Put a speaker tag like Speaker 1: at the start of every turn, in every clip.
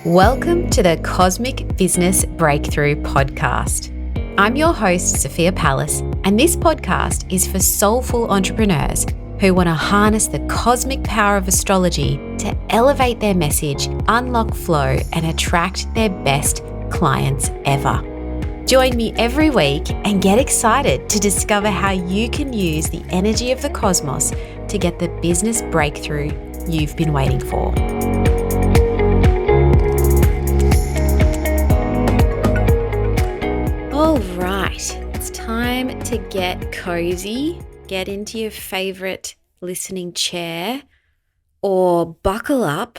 Speaker 1: Welcome to the Cosmic Business Breakthrough Podcast. I'm your host, Sophia Pallas, and this podcast is for soulful entrepreneurs who want to harness the cosmic power of astrology to elevate their message, unlock flow, and attract their best clients ever. Join me every week and get excited to discover how you can use the energy of the cosmos to get the business breakthrough you've been waiting for. All right, it's time to get cozy, get into your favorite listening chair, or buckle up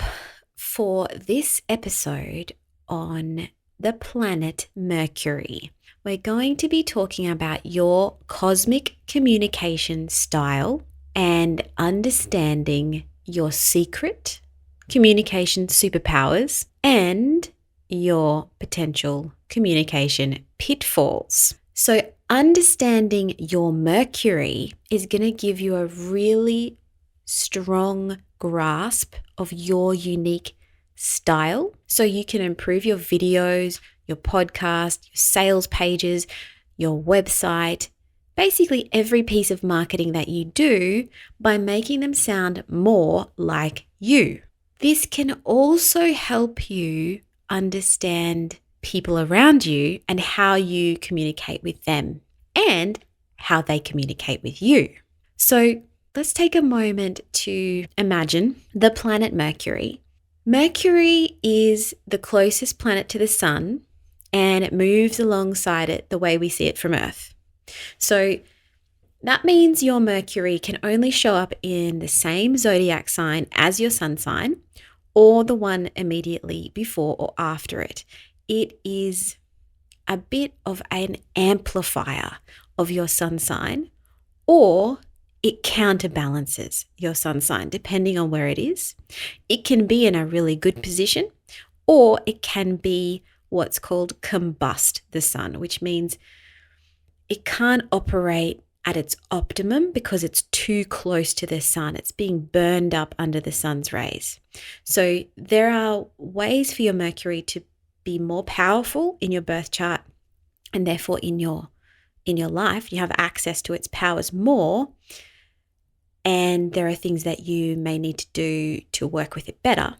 Speaker 1: for this episode on the planet Mercury. We're going to be talking about your cosmic communication style and understanding your secret communication superpowers and your potential communication pitfalls. So understanding your Mercury is going to give you a really strong grasp of your unique style so you can improve your videos, your podcast, your sales pages, your website, basically every piece of marketing that you do by making them sound more like you. This can also help you understand people around you and how you communicate with them and how they communicate with you. So let's take a moment to imagine the planet Mercury. Mercury is the closest planet to the sun, and it moves alongside it the way we see it from Earth. So that means your Mercury can only show up in the same zodiac sign as your sun sign, or the one immediately before or after it. It is a bit of an amplifier of your sun sign, or it counterbalances your sun sign depending on where it is. It can be in a really good position, or it can be what's called combust the sun, which means it can't operate at its optimum because it's too close to the sun. It's being burned up under the sun's rays. So there are ways for your Mercury to be more powerful in your birth chart, and therefore in your life you have access to its powers more, and there are things that you may need to do to work with it better.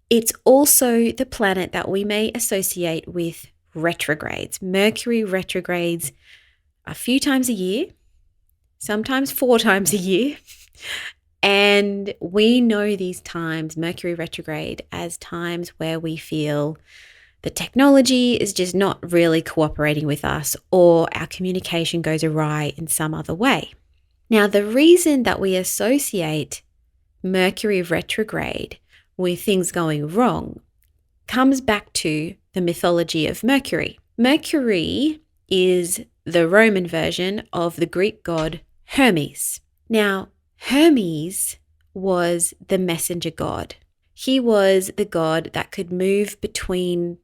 Speaker 1: It's also the planet that we may associate with retrogrades. Mercury retrogrades a few times a year, sometimes 4 times a year. And we know these times, Mercury retrograde, as times where we feel the technology is just not really cooperating with us, or our communication goes awry in some other way. Now, the reason that we associate Mercury retrograde with things going wrong comes back to the mythology of Mercury. Mercury is the Roman version of the Greek god Hermes. Now, Hermes was the messenger god. He was the god that could move between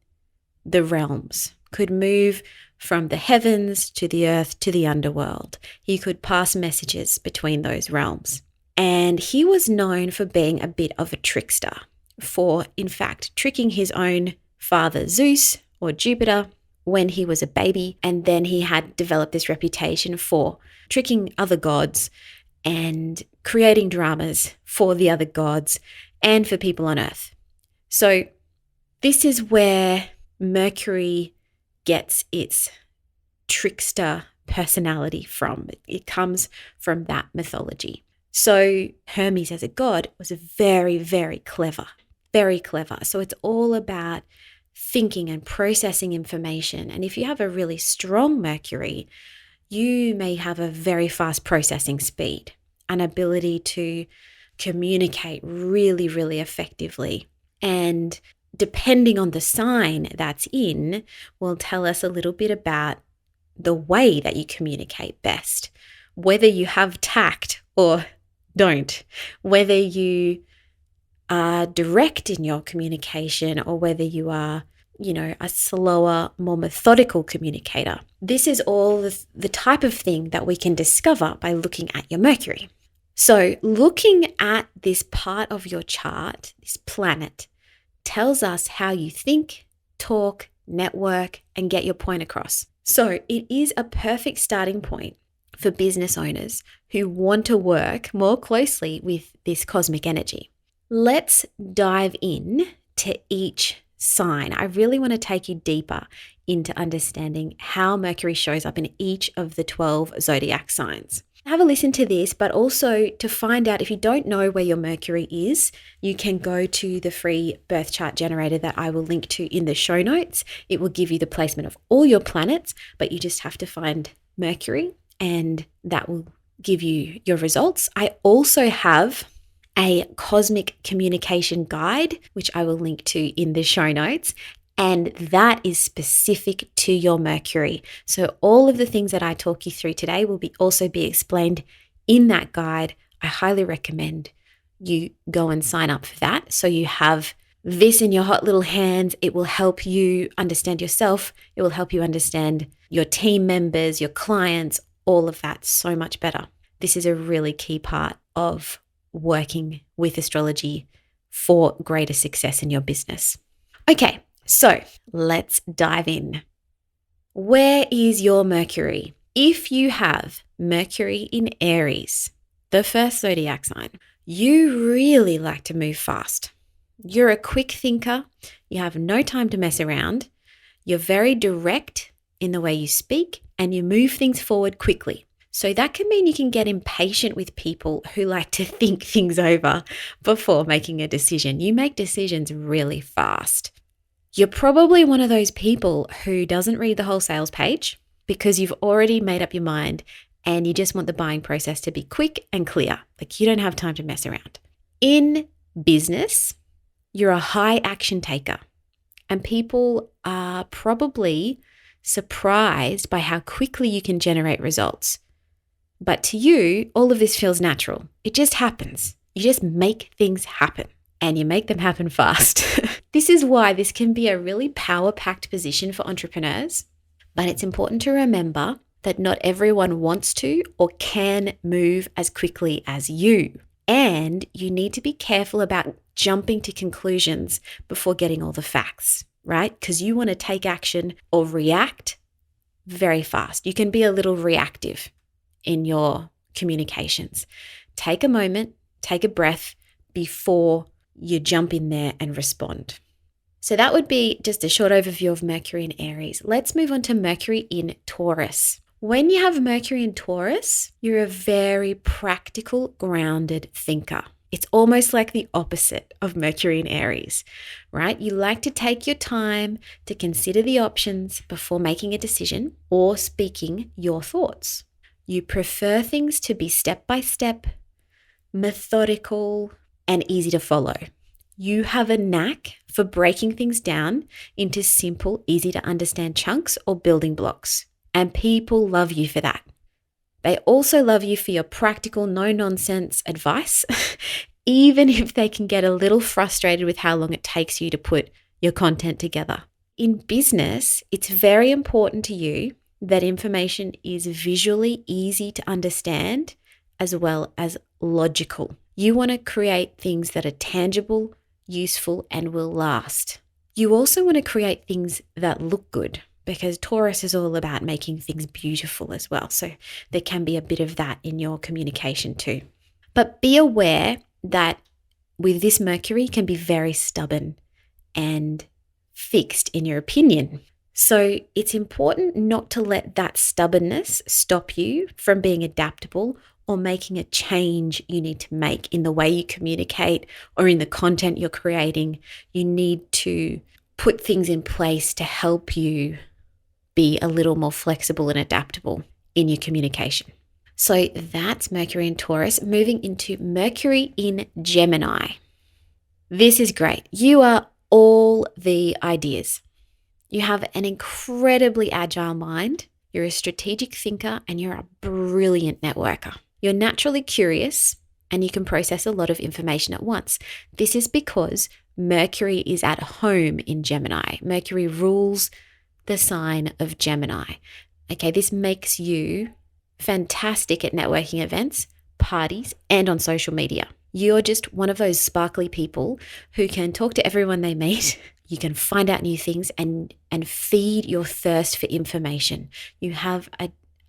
Speaker 1: the realms, could move from the heavens to the earth to the underworld. He could pass messages between those realms. And he was known for being a bit of a trickster, for in fact tricking his own father Zeus or Jupiter when he was a baby. And then he had developed this reputation for tricking other gods and creating dramas for the other gods and for people on Earth. So this is where Mercury gets its trickster personality from. It comes from that mythology. So Hermes as a god was very, very clever, very clever. So it's all about thinking and processing information. And if you have a really strong Mercury, you may have a very fast processing speed, an ability to communicate really, really effectively. And depending on the sign that's in, will tell us a little bit about the way that you communicate best, whether you have tact or don't, whether you are direct in your communication or whether you are, a slower, more methodical communicator. This is all the type of thing that we can discover by looking at your Mercury. So looking at this part of your chart, this planet, tells us how you think, talk, network, and get your point across. So it is a perfect starting point for business owners who want to work more closely with this cosmic energy. Let's dive in to each sign. I really want to take you deeper into understanding how Mercury shows up in each of the 12 zodiac signs. Have a listen to this, but also to find out if you don't know where your Mercury is, you can go to the free birth chart generator that I will link to in the show notes. It will give you the placement of all your planets, but you just have to find Mercury and that will give you your results. I also have a cosmic communication guide, which I will link to in the show notes. And that is specific to your Mercury. So all of the things that I talk you through today will also be explained in that guide. I highly recommend you go and sign up for that. So you have this in your hot little hands. It will help you understand yourself. It will help you understand your team members, your clients, all of that so much better. This is a really key part of working with astrology for greater success in your business. Okay. So let's dive in. Where is your Mercury? If you have Mercury in Aries, the first zodiac sign, you really like to move fast. You're a quick thinker. You have no time to mess around. You're very direct in the way you speak and you move things forward quickly. So that can mean you can get impatient with people who like to think things over before making a decision. You make decisions really fast. You're probably one of those people who doesn't read the whole sales page because you've already made up your mind and you just want the buying process to be quick and clear. Like you don't have time to mess around. In business, you're a high action taker and people are probably surprised by how quickly you can generate results. But to you, all of this feels natural. It just happens. You just make things happen. And you make them happen fast. This is why this can be a really power-packed position for entrepreneurs, but it's important to remember that not everyone wants to or can move as quickly as you. And you need to be careful about jumping to conclusions before getting all the facts, right? Because you want to take action or react very fast. You can be a little reactive in your communications. Take a moment, take a breath before you jump in there and respond. So that would be just a short overview of Mercury in Aries. Let's move on to Mercury in Taurus. When you have Mercury in Taurus, you're a very practical, grounded thinker. It's almost like the opposite of Mercury in Aries, right? You like to take your time to consider the options before making a decision or speaking your thoughts. You prefer things to be step by step, methodical, and easy to follow. You have a knack for breaking things down into simple, easy to understand chunks or building blocks. And people love you for that. They also love you for your practical, no-nonsense advice, even if they can get a little frustrated with how long it takes you to put your content together. In business, it's very important to you that information is visually easy to understand as well as logical. You want to create things that are tangible, useful, and will last. You also want to create things that look good because Taurus is all about making things beautiful as well. So there can be a bit of that in your communication too. But be aware that with this Mercury can be very stubborn and fixed in your opinion. So it's important not to let that stubbornness stop you from being adaptable or making a change you need to make in the way you communicate or in the content you're creating. You need to put things in place to help you be a little more flexible and adaptable in your communication. So that's Mercury in Taurus. Moving into Mercury in Gemini. This is great. You are all the ideas. You have an incredibly agile mind. You're a strategic thinker and you're a brilliant networker. You're naturally curious and you can process a lot of information at once. This is because Mercury is at home in Gemini. Mercury rules the sign of Gemini. Okay, this makes you fantastic at networking events, parties, and on social media. You're just one of those sparkly people who can talk to everyone they meet. You can find out new things and feed your thirst for information. You have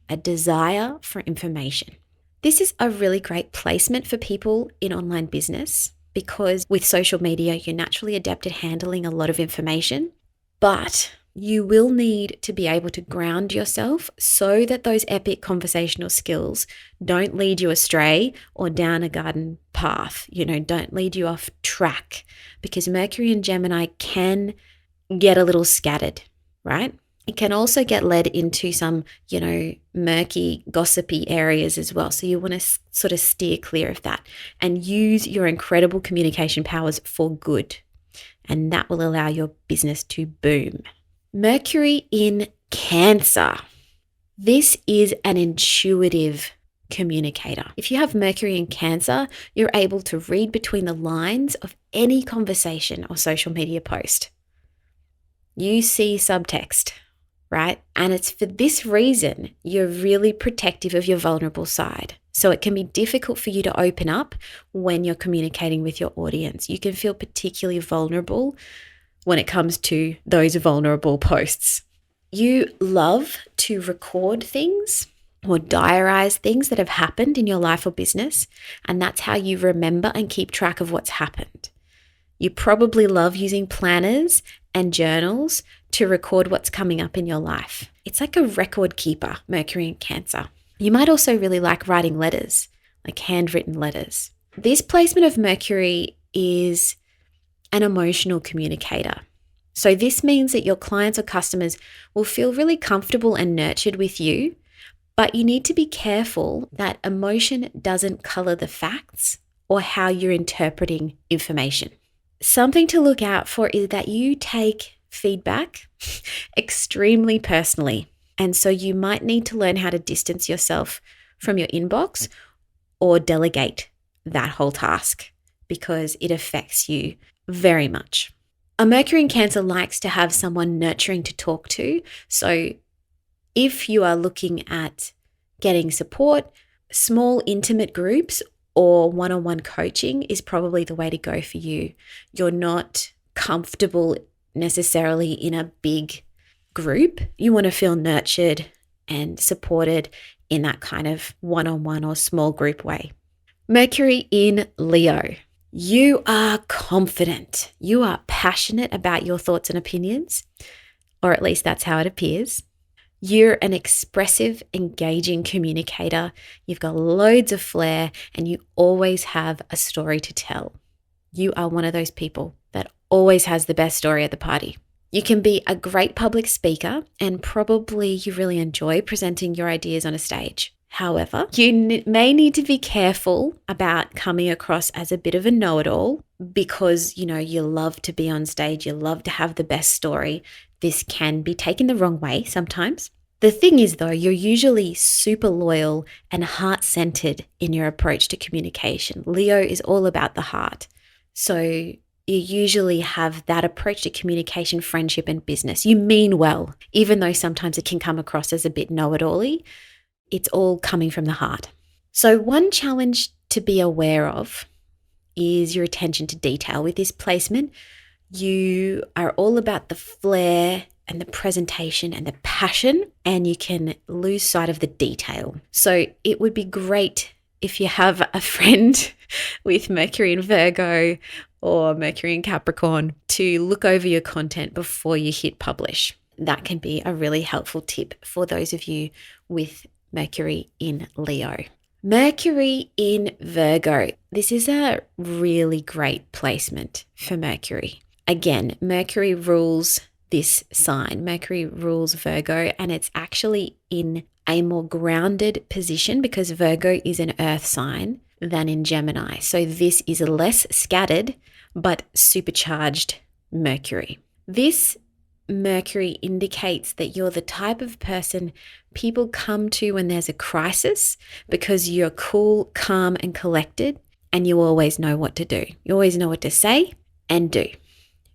Speaker 1: a desire for information. This is a really great placement for people in online business because with social media, you're naturally adept at handling a lot of information, but you will need to be able to ground yourself so that those epic conversational skills don't lead you astray or down a garden path, don't lead you off track, because Mercury and Gemini can get a little scattered, right? It can also get led into some, murky, gossipy areas as well. So you want to sort of steer clear of that and use your incredible communication powers for good. And that will allow your business to boom. Mercury in Cancer. This is an intuitive communicator. If you have Mercury in Cancer, you're able to read between the lines of any conversation or social media post. You see subtext, right? And it's for this reason you're really protective of your vulnerable side. So it can be difficult for you to open up when you're communicating with your audience. You can feel particularly vulnerable when it comes to those vulnerable posts. You love to record things or diarize things that have happened in your life or business, and that's how you remember and keep track of what's happened. You probably love using planners and journals to record what's coming up in your life. It's like a record keeper, Mercury in Cancer. You might also really like writing letters, like handwritten letters. This placement of Mercury is an emotional communicator. So this means that your clients or customers will feel really comfortable and nurtured with you, but you need to be careful that emotion doesn't color the facts or how you're interpreting information. Something to look out for is that you take feedback extremely personally. And so you might need to learn how to distance yourself from your inbox or delegate that whole task because it affects you very much. A Mercury in Cancer likes to have someone nurturing to talk to. So if you are looking at getting support, small intimate groups or one-on-one coaching is probably the way to go for you. You're not comfortable necessarily in a big group. You want to feel nurtured and supported in that kind of one-on-one or small group way. Mercury in Leo. You are confident. You are passionate about your thoughts and opinions, or at least that's how it appears. You're an expressive, engaging communicator. You've got loads of flair and you always have a story to tell. You are one of those people that always has the best story at the party. You can be a great public speaker and probably you really enjoy presenting your ideas on a stage. However, you may need to be careful about coming across as a bit of a know-it-all because, you love to be on stage, you love to have the best story. This can be taken the wrong way sometimes. The thing is, though, you're usually super loyal and heart-centered in your approach to communication. Leo is all about the heart. So you usually have that approach to communication, friendship, and business. You mean well, even though sometimes it can come across as a bit know-it-all-y. It's all coming from the heart. So one challenge to be aware of is your attention to detail. With this placement, you are all about the flair and the presentation and the passion, and you can lose sight of the detail. So it would be great if you have a friend with Mercury in Virgo or Mercury in Capricorn to look over your content before you hit publish. That can be a really helpful tip for those of you with Mercury in Leo. Mercury in Virgo. This is a really great placement for Mercury. Again, Mercury rules this sign. Mercury rules Virgo, and it's actually in a more grounded position because Virgo is an earth sign than in Gemini. So this is a less scattered but supercharged Mercury. This Mercury indicates that you're the type of person people come to when there's a crisis because you're cool, calm, and collected, and you always know what to do. You always know what to say and do.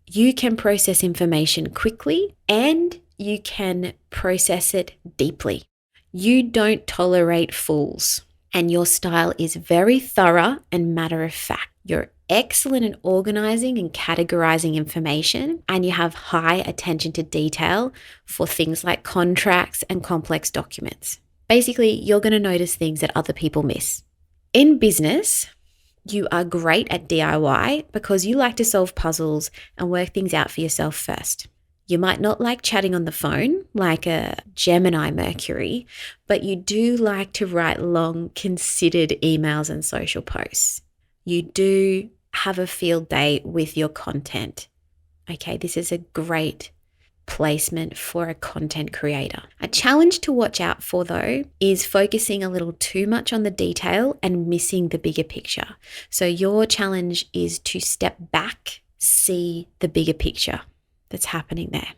Speaker 1: You can process information quickly and you can process it deeply. You don't tolerate fools. and your style is very thorough and matter of fact. You're excellent in organizing and categorizing information, and you have high attention to detail for things like contracts and complex documents. Basically, you're going to notice things that other people miss. In business, you are great at DIY because you like to solve puzzles and work things out for yourself first. You might not like chatting on the phone like a Gemini Mercury, but you do like to write long, considered emails and social posts. You do have a field day with your content. Okay, this is a great placement for a content creator. A challenge to watch out for, though, is focusing a little too much on the detail and missing the bigger picture. So your challenge is to step back, see the bigger picture that's happening there.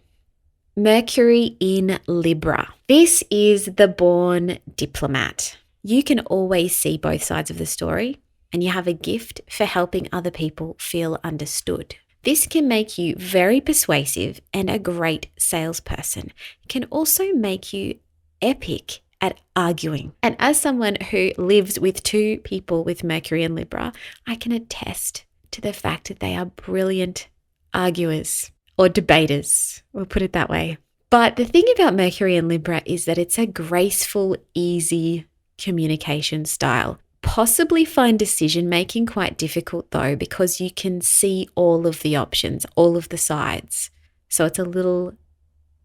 Speaker 1: Mercury in Libra. This is the born diplomat. You can always see both sides of the story, and you have a gift for helping other people feel understood. This can make you very persuasive and a great salesperson. It can also make you epic at arguing. And as someone who lives with two people with Mercury and Libra, I can attest to the fact that they are brilliant arguers or debaters, we'll put it that way. But the thing about Mercury and Libra is that it's a graceful, easy communication style. Possibly find decision-making quite difficult though, because you can see all of the options, all of the sides. So it's a little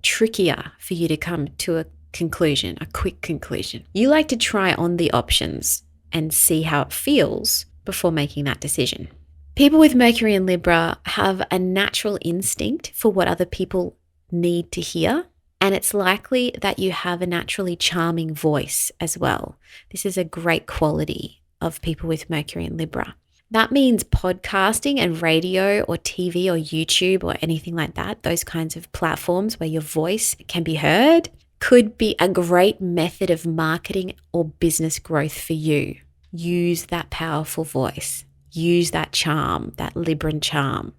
Speaker 1: trickier for you to come to a conclusion, a quick conclusion. You like to try on the options and see how it feels before making that decision. People with Mercury and Libra have a natural instinct for what other people need to hear. And it's likely that you have a naturally charming voice as well. This is a great quality of people with Mercury and Libra. That means podcasting and radio or TV or YouTube or anything like that, those kinds of platforms where your voice can be heard, could be a great method of marketing or business growth for you. Use that powerful voice. Use that charm, that Libran charm.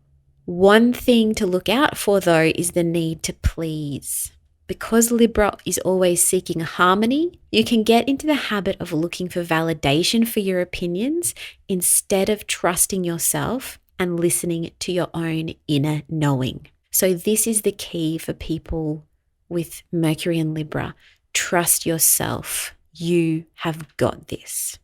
Speaker 1: One thing to look out for though is the need to please. Because Libra is always seeking harmony, you can get into the habit of looking for validation for your opinions instead of trusting yourself and listening to your own inner knowing. So this is the key for people with Mercury and Libra. Trust yourself. You have got this.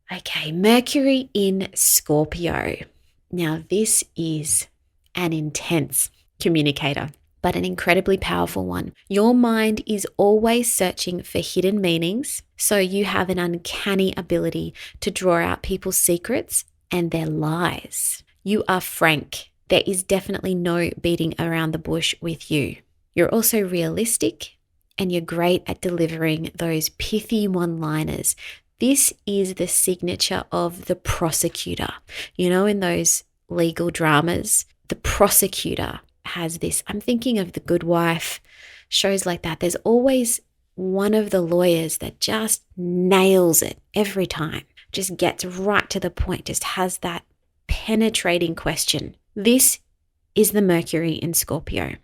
Speaker 1: Okay, Mercury in Scorpio. Now this is an intense communicator, but an incredibly powerful one. Your mind is always searching for hidden meanings, so you have an uncanny ability to draw out people's secrets and their lies. You are frank. There is definitely no beating around the bush with you. You're also realistic, and you're great at delivering those pithy one-liners. This is the signature of the prosecutor. You know, in those legal dramas, the prosecutor has this. I'm thinking of The Good Wife, shows like that. There's always one of the lawyers that just nails it every time, just gets right to the point, just has that penetrating question. This is the Mercury in Scorpio.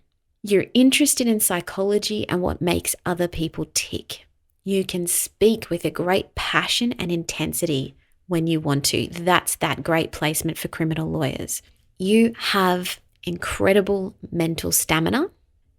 Speaker 1: You're interested in psychology and what makes other people tick. You can speak with a great passion and intensity when you want to. That's that great placement for criminal lawyers. You have incredible mental stamina.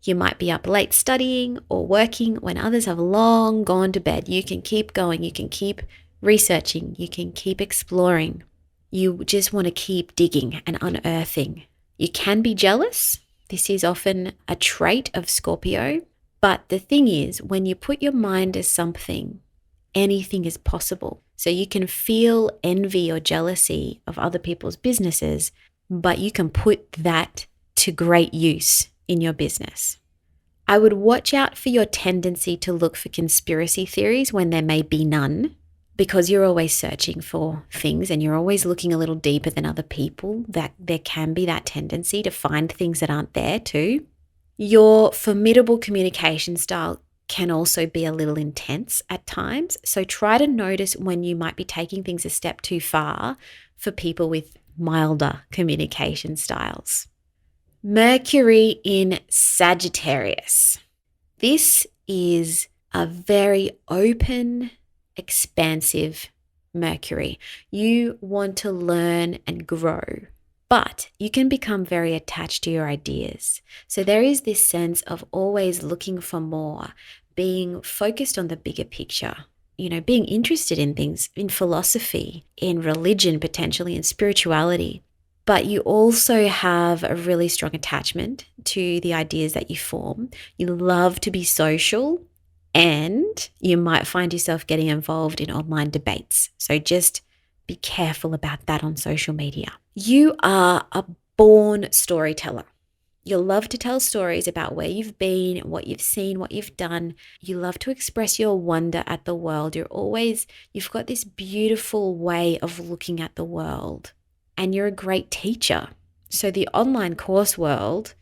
Speaker 1: You might be up late studying or working when others have long gone to bed. You can keep going. You can keep researching. You can keep exploring. You just want to keep digging and unearthing. You can be jealous. This is often a trait of Scorpio. But the thing is, when you put your mind to something, anything is possible. So you can feel envy or jealousy of other people's businesses, but you can put that to great use in your business. I would watch out for your tendency to look for conspiracy theories when there may be none, because you're always searching for things and you're always looking a little deeper than other people. That there can be that tendency to find things that aren't there too. Your formidable communication style can also be a little intense at times. So try to notice when you might be taking things a step too far for people with milder communication styles. Mercury in Sagittarius. This is a very open, expansive Mercury. You want to learn and grow, but you can become very attached to your ideas. So there is this sense of always looking for more, being focused on the bigger picture, being interested in things, in philosophy, in religion, potentially in spirituality. But you also have a really strong attachment to the ideas that you form. You love to be social, and you might find yourself getting involved in online debates. So just be careful about that on social media. You are a born storyteller. You love to tell stories about where you've been, what you've seen, what you've done. You love to express your wonder at the world. You've got this beautiful way of looking at the world. And you're a great teacher. So the online course world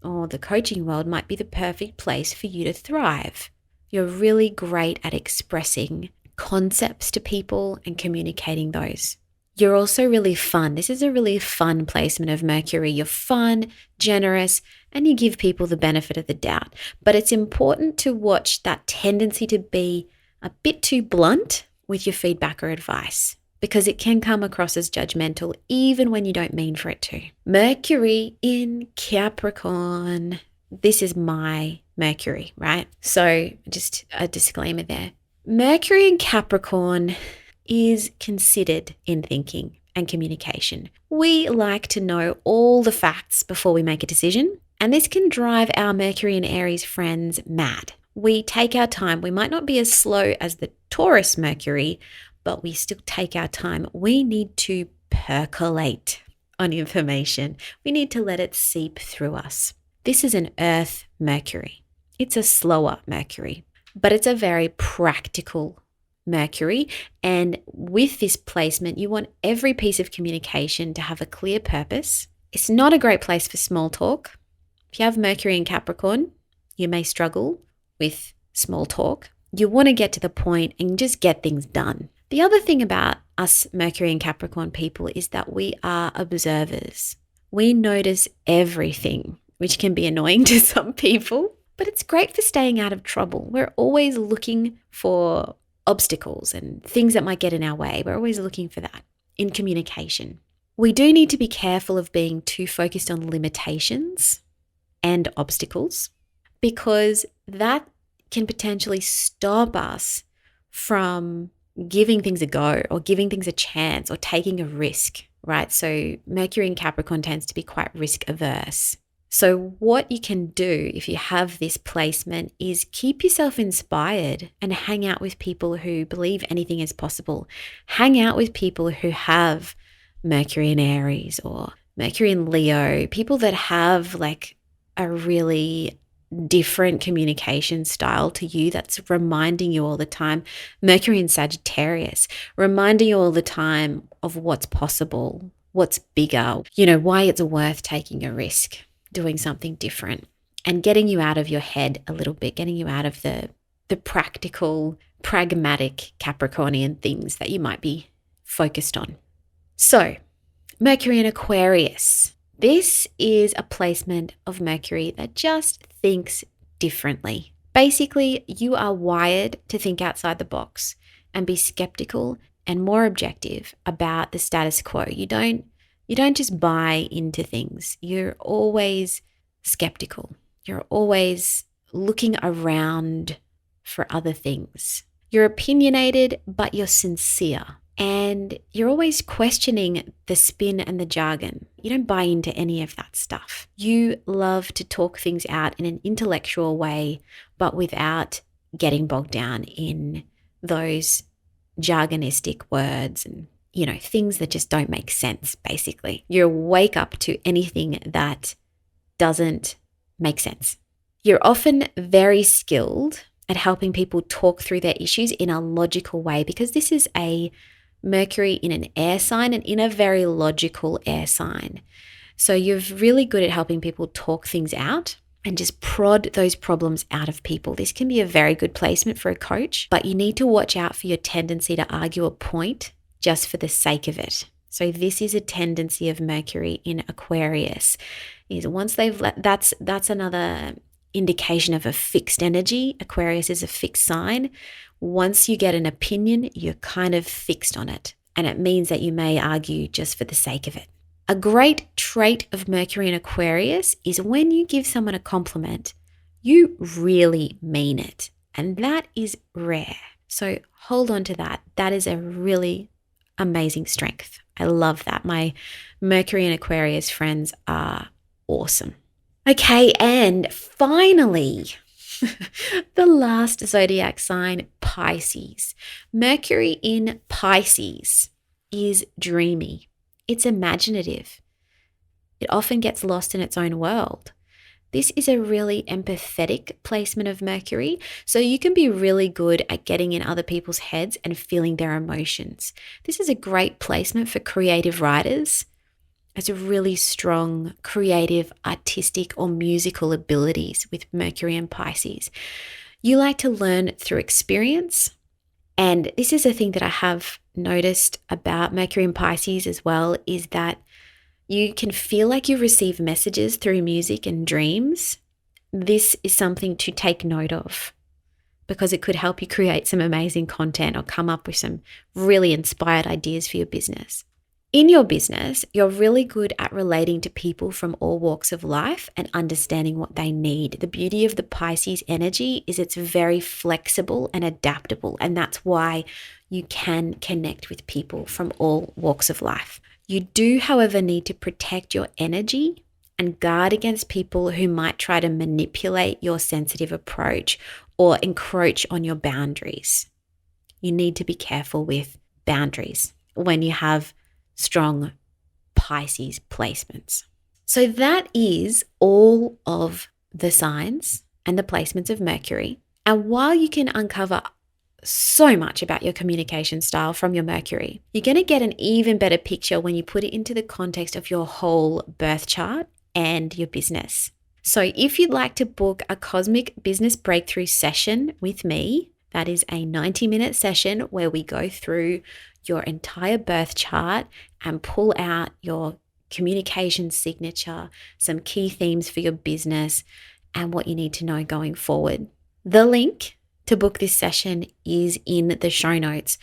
Speaker 1: or the coaching world might be the perfect place for you to thrive. You're really great at expressing concepts to people and communicating those. You're also really fun. This is a really fun placement of Mercury. You're fun, generous, and you give people the benefit of the doubt. But it's important to watch that tendency to be a bit too blunt with your feedback or advice, because it can come across as judgmental even when you don't mean for it to. Mercury in Capricorn. This is my Mercury, right? So just a disclaimer there. Mercury in Capricorn is considered in thinking and communication. We like to know all the facts before we make a decision, and this can drive our Mercury and Aries friends mad. We take our time. We might not be as slow as the Taurus Mercury, but we still take our time. We need to percolate on information. We need to let it seep through us. This is an Earth Mercury. It's a slower Mercury, but it's a very practical Mercury. And with this placement, you want every piece of communication to have a clear purpose. It's not a great place for small talk. If you have Mercury in Capricorn, you may struggle with small talk. You want to get to the point and just get things done. The other thing about us Mercury and Capricorn people is that we are observers. We notice everything, which can be annoying to some people, but it's great for staying out of trouble. We're always looking for obstacles and things that might get in our way. We're always looking for that in communication. We do need to be careful of being too focused on limitations and obstacles, because that can potentially stop us from giving things a go or giving things a chance or taking a risk, right? So Mercury in Capricorn tends to be quite risk averse. So what you can do if you have this placement is keep yourself inspired and hang out with people who believe anything is possible. Hang out with people who have Mercury in Aries or Mercury in Leo, people that have like a really different communication style to you that's reminding you all the time. Mercury in Sagittarius, reminding you all the time of what's possible, what's bigger, why it's worth taking a risk, doing something different, and getting you out of your head a little bit, getting you out of the practical, pragmatic Capricornian things that you might be focused on. So, Mercury in Aquarius. This is a placement of Mercury that just thinks differently. Basically, you are wired to think outside the box and be skeptical and more objective about the status quo. You don't just buy into things. You're always skeptical. You're always looking around for other things. You're opinionated, but you're sincere. And you're always questioning the spin and the jargon. You don't buy into any of that stuff. You love to talk things out in an intellectual way, but without getting bogged down in those jargonistic words and, things that just don't make sense, basically. You wake up to anything that doesn't make sense. You're often very skilled at helping people talk through their issues in a logical way, because this is a Mercury in an air sign and in a very logical air sign. So you're really good at helping people talk things out and just prod those problems out of people. This can be a very good placement for a coach, but you need to watch out for your tendency to argue a point just for the sake of it. So this is a tendency of Mercury in Aquarius, is once they've that's another indication of a fixed energy. Aquarius is a fixed sign. Once you get an opinion, you're kind of fixed on it. And it means that you may argue just for the sake of it. A great trait of Mercury in Aquarius is when you give someone a compliment, you really mean it. And that is rare. So hold on to that. That is a really amazing strength. I love that. My Mercury and Aquarius friends are awesome. Okay, and finally, the last zodiac sign, Pisces. Mercury in Pisces is dreamy. It's imaginative. It often gets lost in its own world. This is a really empathetic placement of Mercury, so you can be really good at getting in other people's heads and feeling their emotions. This is a great placement for creative writers. It's a really strong creative, artistic, or musical abilities with Mercury and Pisces. You like to learn through experience, and this is a thing that I have noticed about Mercury and Pisces as well, is that you can feel like you receive messages through music and dreams. This is something to take note of because it could help you create some amazing content or come up with some really inspired ideas for your business. In your business, you're really good at relating to people from all walks of life and understanding what they need. The beauty of the Pisces energy is it's very flexible and adaptable, and that's why you can connect with people from all walks of life. You do, however, need to protect your energy and guard against people who might try to manipulate your sensitive approach or encroach on your boundaries. You need to be careful with boundaries when you have strong Pisces placements. So that is all of the signs and the placements of Mercury. And while you can uncover so much about your communication style from your Mercury, you're going to get an even better picture when you put it into the context of your whole birth chart and your business. So if you'd like to book a cosmic business breakthrough session with me, that is a 90-minute session where we go through your entire birth chart and pull out your communication signature, some key themes for your business, and what you need to know going forward. The link to book this session is in the show notes.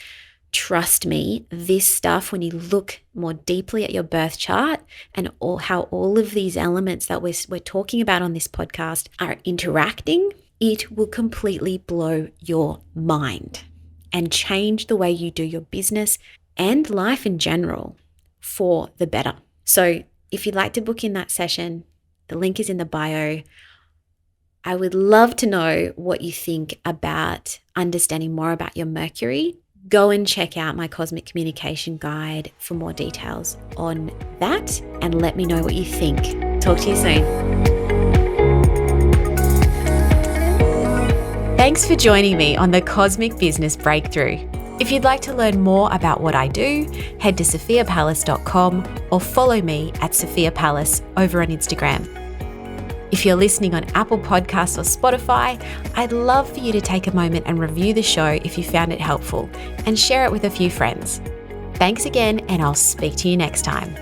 Speaker 1: Trust me, this stuff, when you look more deeply at your birth chart and how all of these elements that we're talking about on this podcast are interacting, it will completely blow your mind and change the way you do your business and life in general for the better. So if you'd like to book in that session, the link is in the bio. I would love to know what you think about understanding more about your Mercury. Go and check out my Cosmic Communication Guide for more details on that and let me know what you think. Talk to you soon. Thanks for joining me on the Cosmic Business Breakthrough. If you'd like to learn more about what I do, head to sophiapalace.com or follow me at Sophia Palace over on Instagram. If you're listening on Apple Podcasts or Spotify, I'd love for you to take a moment and review the show if you found it helpful and share it with a few friends. Thanks again, and I'll speak to you next time.